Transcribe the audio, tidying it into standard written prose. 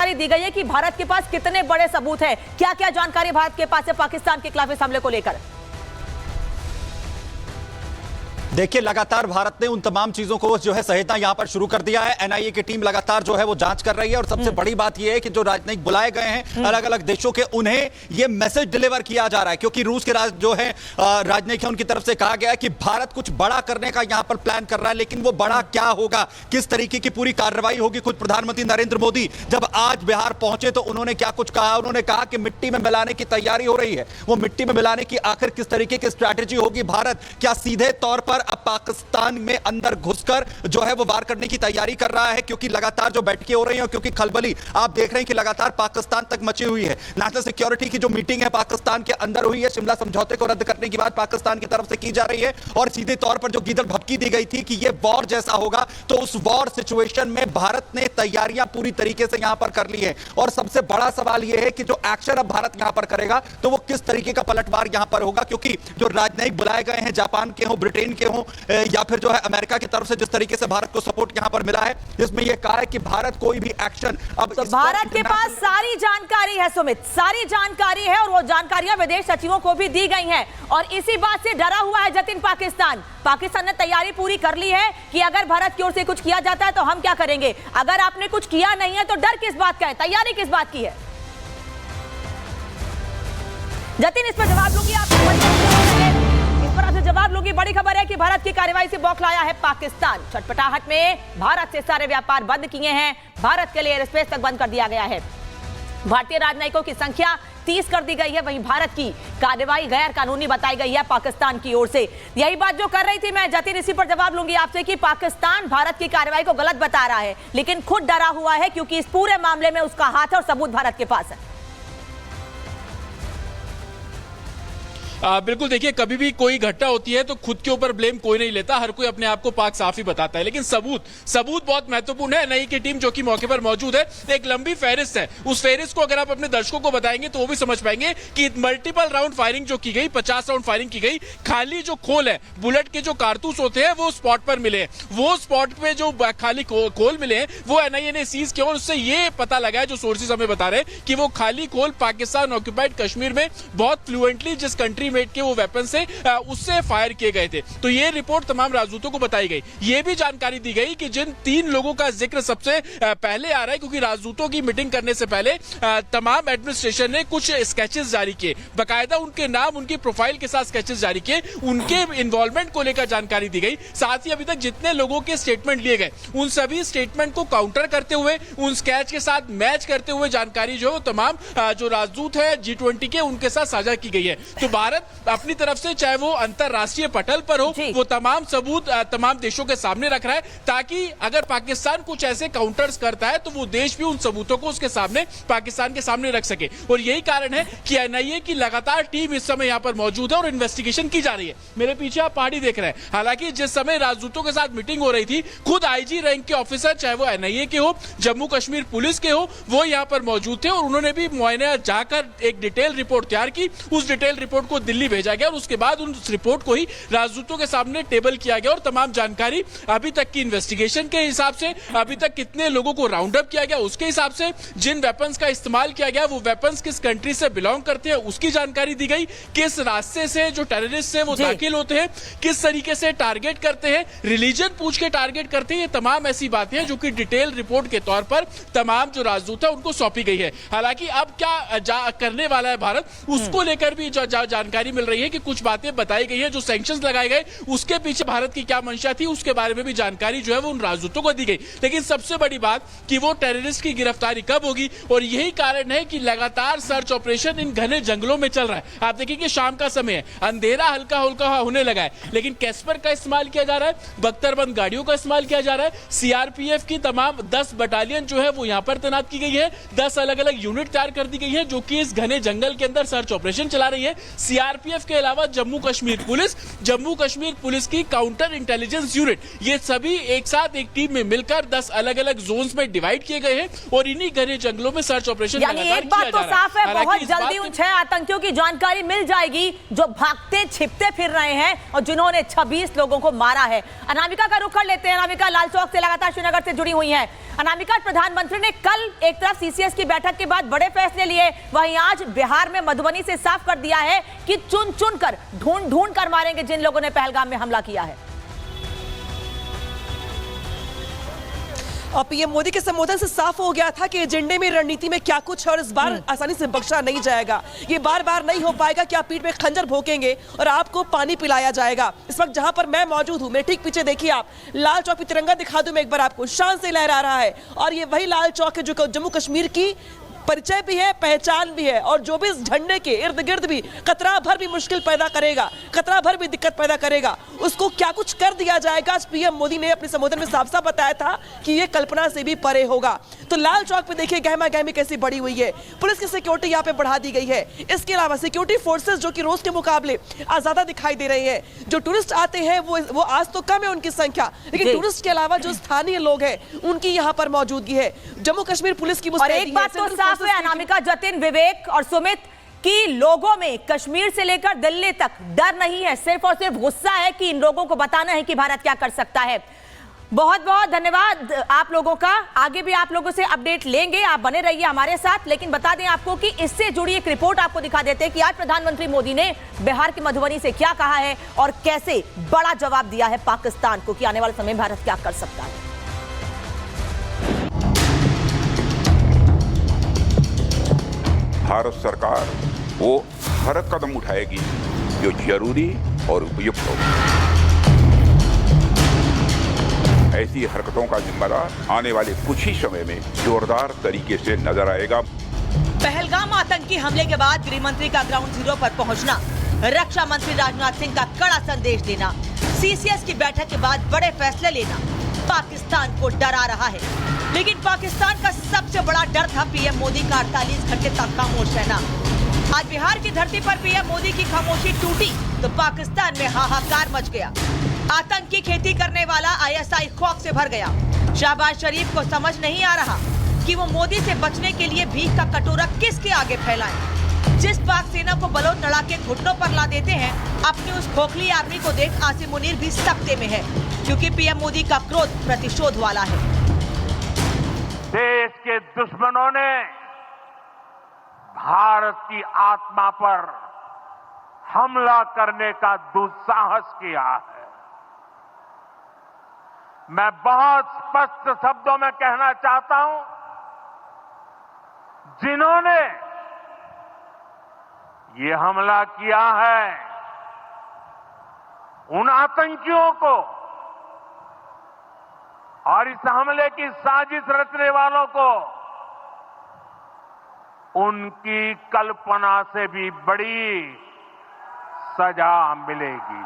जानकारी दी गई है कि भारत के पास कितने बड़े सबूत हैं, क्या क्या जानकारी भारत के पास है पाकिस्तान के खिलाफ इस हमले को लेकर? देखिए, लगातार भारत ने उन तमाम चीजों को जो है सहेजना यहां पर शुरू कर दिया है। एनआईए की टीम लगातार जो है वो जांच कर रही है और सबसे बड़ी बात यह है कि जो राजनयिक बुलाए गए हैं अलग अलग देशों के, उन्हें यह मैसेज डिलीवर किया जा रहा है, क्योंकि रूस के जो है राजनयिक है उनकी तरफ से कहा गया है कि भारत कुछ बड़ा करने का यहां पर प्लान कर रहा है, लेकिन वो बड़ा क्या होगा, किस तरीके की पूरी कार्रवाई होगी। खुद प्रधानमंत्री नरेंद्र मोदी जब आज बिहार पहुंचे तो उन्होंने क्या कुछ कहा, उन्होंने कहा कि मिट्टी में मिलाने की तैयारी हो रही है। वो मिट्टी में मिलाने की आखिर किस तरीके की स्ट्रैटेजी होगी, भारत क्या सीधे तौर पर अब पाकिस्तान में अंदर घुसकर जो है वो वार करने की तैयारी कर रहा है, क्योंकि लगातार जो बैठकें हो रही हैं, क्योंकि खलबली आप देख रहे हैं कि लगातार पाकिस्तान तक मची हुई है। नेशनल सिक्योरिटी की जो मीटिंग है पाकिस्तान के अंदर हुई है, शिमला समझौते को रद्द करने की बात पाकिस्तान की तरफ से की जा रही है और सीधे तौर पर जो गीदड़ भभकी दी गई थी कि ये वॉर जैसा होगा, तो उस वॉर सिचुएशन में भारत ने तैयारियां पूरी तरीके से यहां पर कर ली है। और सबसे बड़ा सवाल यह है कि जो एक्शन अब भारत यहां पर करेगा तो वो किस तरीके का पलटवार यहां पर होगा, क्योंकि जो राजनयिक बुलाए गए हैं, जापान के हो, ब्रिटेन के हो या फिर जो है अमेरिका की तरफ से जिस तरीके से भारत को सपोर्ट यहां पर मिला है, इसमें यह कहा है कि भारत कोई भी एक्शन अब तो भारत के पास सारी जानकारी है सुमित, सारी जानकारी है और वो जानकारियां विदेश सचिवों को भी दी गई हैं और इसी बात से डरा हुआ है जतिन पाकिस्तान ने तैयारी पूरी कर ली है कि अगर भारत की ओर से कुछ किया जाता है तो हम क्या करेंगे। अगर आपने कुछ किया नहीं है तो डर किस बात का है, तैयारी किस बात की है? जतिन, इस पर जवाब लूंगी, आपसे जवाब लूंगी। बड़ी खबर है कि भारत की कार्रवाई से बौखलाया है पाकिस्तान। छटपटाहट में भारत से सारे व्यापार बंद किए हैं, भारत के लिए एयर स्पेस तक बंद कर दिया गया है। भारतीय राजनयिकों की संख्या 30 कर दी गई है, वहीं भारत की कार्रवाई गैर कानूनी बताई गई है पाकिस्तान की ओर से। यही बात जो कर रही थी मैं जतिन, इसी पर जवाब लूंगी आपसे कि पाकिस्तान भारत की कार्रवाई को गलत बता रहा है, लेकिन खुद डरा हुआ है क्योंकि इस पूरे मामले में उसका हाथ है और सबूत भारत के पास है। बिल्कुल, देखिए, कभी भी कोई घटना होती है तो खुद के ऊपर ब्लेम कोई नहीं लेता, हर कोई अपने आप को पाक साफ ही बताता है, लेकिन सबूत बहुत महत्वपूर्ण है। एनआईए की टीम जो कि मौके पर मौजूद है, एक लंबी फहरिस्त है, उस फहरिस्त को अगर आप अपने दर्शकों को बताएंगे तो वो भी समझ पाएंगे कि मल्टीपल राउंड फायरिंग जो की गई, 50 राउंड फायरिंग की गई, खाली जो खोल है, बुलेट के जो कारतूस होते हैं वो स्पॉट पर मिले, वो स्पॉट पे जो खाली खोल मिले वो एनआईए ने सीज किया और उससे ये पता लगा है, जो सोर्सेज हमें बता रहे हैं कि वो खाली खोल पाकिस्तान ऑक्यूपाइड कश्मीर में बहुत फ्लुएंटली जिस कंट्री मेड के वो वेपन से उससे फायर किए गए थे। तो ये रिपोर्ट तमाम राजदूतों को बताई गई। ये भी जानकारी दी गई कि जिन 3 लोगों का जिक्र सबसे पहले आ रहा है, क्योंकि राजदूतों की मीटिंग करने से पहले तमाम एडमिनिस्ट्रेशन ने कुछ स्केचेस जारी किए, बाकायदा उनके नाम, उनकी प्रोफाइल के साथ स्केचेस जारी किए, उनके इन्वॉल्वमेंट को लेकर जानकारी दी गई। साथ ही अभी तक जितने लोगों के स्टेटमेंट लिए गए उन सभी स्टेटमेंट को काउंटर करते हुए, उन स्केच के साथ मैच करते हुए जानकारी जो तमाम जो राजदूत है G20 के, उनके साथ साझा की गई है। तो भारत अपनी तरफ से, चाहे वो अंतरराष्ट्रीय पटल पर हो, वो तमाम सबूत तमाम देशों के सामने रख रहा है, ताकि अगर पाकिस्तान कुछ ऐसे काउंटर्स करता है तो वो देश भी उन सबूतों को उसके सामने, पाकिस्तान के सामने रख सके। और यही कारण है कि एनआईए की लगातार टीम इस समय यहां पर मौजूद है और इन्वेस्टिगेशन की जा रही है। मेरे पीछे आप पहाड़ी देख रहे हैं। हालांकि जिस समय राजदूतों के साथ मीटिंग हो रही थी, खुद आईजी रैंक के ऑफिसर, चाहे वो एनआईए के हो, जम्मू कश्मीर पुलिस के हो, वो यहां पर मौजूद थे और उन्होंने भी मुआयना जाकर एक डिटेल रिपोर्ट तैयार की। उस डिटेल रिपोर्ट को दिल्ली भेजा गया और उसके बाद उस रिपोर्ट को ही राजदूतों के सामने टेबल किया गया और तमाम जानकारी अभी तक की इन्वेस्टिगेशन के हिसाब से, अभी तक कितने लोगों को राउंड अप किया गया उसके हिसाब से, जिन वेपन्स का इस्तेमाल किया गया वो वेपन्स किस कंट्री से बिलोंग करते हैं उसकी जानकारी दी गई, किस रास्ते से जो टेररिस्ट है वो दाखिल होते हैं, किस तरीके से टारगेट करते हैं, रिलीजन पूछ के टारगेट करते हैं। ये तमाम ऐसी बातें हैं जो कि डिटेल रिपोर्ट के तौर पर तमाम जो राजदूत है उनको सौंपी गई है। हालांकि अब क्या करने वाला है भारत, उसको लेकर भी जानकारी मिल रही है कि कुछ बातें बताई गई है, जो सैंक्शंस लगाए गए उसके पीछे भारत की क्या मंशा थी उसके बारे में भी जानकारी जो है वो उन राजदूतों को दी गई। लेकिन सबसे बड़ी बात कि वो टेररिस्ट की गिरफ्तारी कब होगी, और यही कारण है कि लगातार सर्च ऑपरेशन इन घने जंगलों में चल रहा है। आप देखिए कि शाम का समय है, अंधेरा हल्का हल्का होने लगा है, लेकिन कैस्पर का इस्तेमाल किया जा रहा है, बख्तरबंद गाड़ियों का इस्तेमाल किया जा रहा है, सीआरपीएफ की तमाम 10 बटालियन जो है वो यहां पर तैनात की गई है, 10 अलग अलग यूनिट तैयार कर दी गई है जो कि इस घने जंगल के अंदर सर्च ऑपरेशन चला रही है। सीआरपीएफ के अलावा जम्मू कश्मीर पुलिस की काउंटर इंटेलिजेंस यूनिट, ये सभी एक साथ एक टीम में मिलकर 10 अलग अलग जोन्स में डिवाइड किए गए हैं और इन्हीं घने जंगलों में सर्च ऑपरेशन लगातार किया जा रहा है। एक बात तो साफ है, बहुत जल्दी उन 6 आतंकियों की जानकारी मिल जाएगी जो भागते छिपते फिर रहे हैं और जिन्होंने 26 लोगों को मारा है। अनामिका का रुख कर लेते हैं। अनामिका, लाल चौक से लगातार श्रीनगर से जुड़ी हुई है। अनामिका, प्रधानमंत्री ने कल एक तरफ सीसीएस की बैठक के बाद बड़े फैसले लिए, वहीं आज बिहार में मधुबनी से साफ कर दिया है कि चुन चुन कर ढूंढ कर मारेंगे जिन लोगों ने पहलगाम में हमला किया है। और पीएम मोदी के संबोधन से साफ हो गया था कि एजेंडे में, रणनीति में क्या कुछ है और इस बार आसानी से बख्शा नहीं जाएगा। ये बार बार नहीं हो पाएगा कि आप पीठ में खंजर भोंकेंगे और आपको पानी पिलाया जाएगा। इस वक्त जहां पर मैं मौजूद हूं, मेरे ठीक पीछे देखिए आप, लाल चौक पे तिरंगा दिखा दूं मैं एक बार आपको, शान से लहरा रहा है। और ये वही लाल चौक है जो जम्मू कश्मीर की परिचय भी है, पहचान भी है, और जो भी इस झंडे के इर्द गिर्द भी कतरा भर भी मुश्किल पैदा करेगा, कतरा भर भी दिक्कत पैदा करेगा, उसको क्या कुछ कर दिया जाएगा। आज पीएम मोदी ने अपने संबोधन में साफ साफ बताया था कि ये कल्पना से भी परे होगा। तो लाल चौक पे देखिए गहमा गहमी कैसी बढ़ी हुई है, पुलिस की सिक्योरिटी यहाँ पे बढ़ा दी गई है। इसके अलावा सिक्योरिटी फोर्सेस जो कि रोज के मुकाबले आज ज्यादा दिखाई दे रही है। जो टूरिस्ट आते हैं वो आज तो कम है उनकी संख्या, लेकिन टूरिस्ट के अलावा जो स्थानीय लोग हैं उनकी यहाँ पर मौजूदगी है। जम्मू कश्मीर पुलिस की और एक बात तो साफ है अनामिका, जतिन, विवेक और सुमित, कि लोगों में कश्मीर से लेकर दिल्ली तक डर नहीं है, सिर्फ और सिर्फ गुस्सा है कि इन लोगों को बताना है कि भारत क्या कर सकता है। बहुत बहुत धन्यवाद आप लोगों का। आगे भी आप लोगों से अपडेट लेंगे, आप बने रहिए हमारे साथ। लेकिन बता दें आपको कि इससे जुड़ी एक रिपोर्ट आपको दिखा देते हैं कि आज प्रधानमंत्री मोदी ने बिहार की मधुबनी से क्या कहा है और कैसे बड़ा जवाब दिया है पाकिस्तान को कि आने वाले समय में भारत क्या कर सकता है। भारत सरकार वो हर कदम उठाएगी जो जरूरी और उपयुक्त हो। ऐसी हरकतों का जिम्मेदार आने वाले कुछ ही समय में जोरदार तरीके से नजर आएगा। पहलगाम आतंकी हमले के बाद गृह मंत्री का ग्राउंड जीरो पर पहुंचना, रक्षा मंत्री राजनाथ सिंह का कड़ा संदेश देना, सीसीएस की बैठक के बाद बड़े फैसले लेना पाकिस्तान को डरा रहा है। लेकिन पाकिस्तान का सबसे बड़ा डर था पीएम मोदी का 48 घंटे तक खामोश रहना। आज बिहार की धरती पर पीएम मोदी की खामोशी टूटी तो पाकिस्तान में हाहाकार मच गया। आतंकी खेती करने वाला आईएसआई खौफ से भर गया। शहबाज शरीफ को समझ नहीं आ रहा कि वो मोदी से बचने के लिए भीख का कटोरा किसके आगे फैलाएं। जिस पाक सेना को बलोच लड़ा के घुटनों पर ला देते हैं, अपनी उस खोखली आर्मी को देख आसिम मुनीर भी सख्ते में है, क्योंकि पीएम मोदी का क्रोध प्रतिशोध वाला है। देश के दुश्मनों ने भारत की आत्मा पर हमला करने का दुस्साहस किया है। मैं बहुत स्पष्ट शब्दों में कहना चाहता हूं, जिन्होंने ये हमला किया है, उन आतंकियों को और इस हमले की साजिश रचने वालों को उनकी कल्पना से भी बड़ी सजा मिलेगी।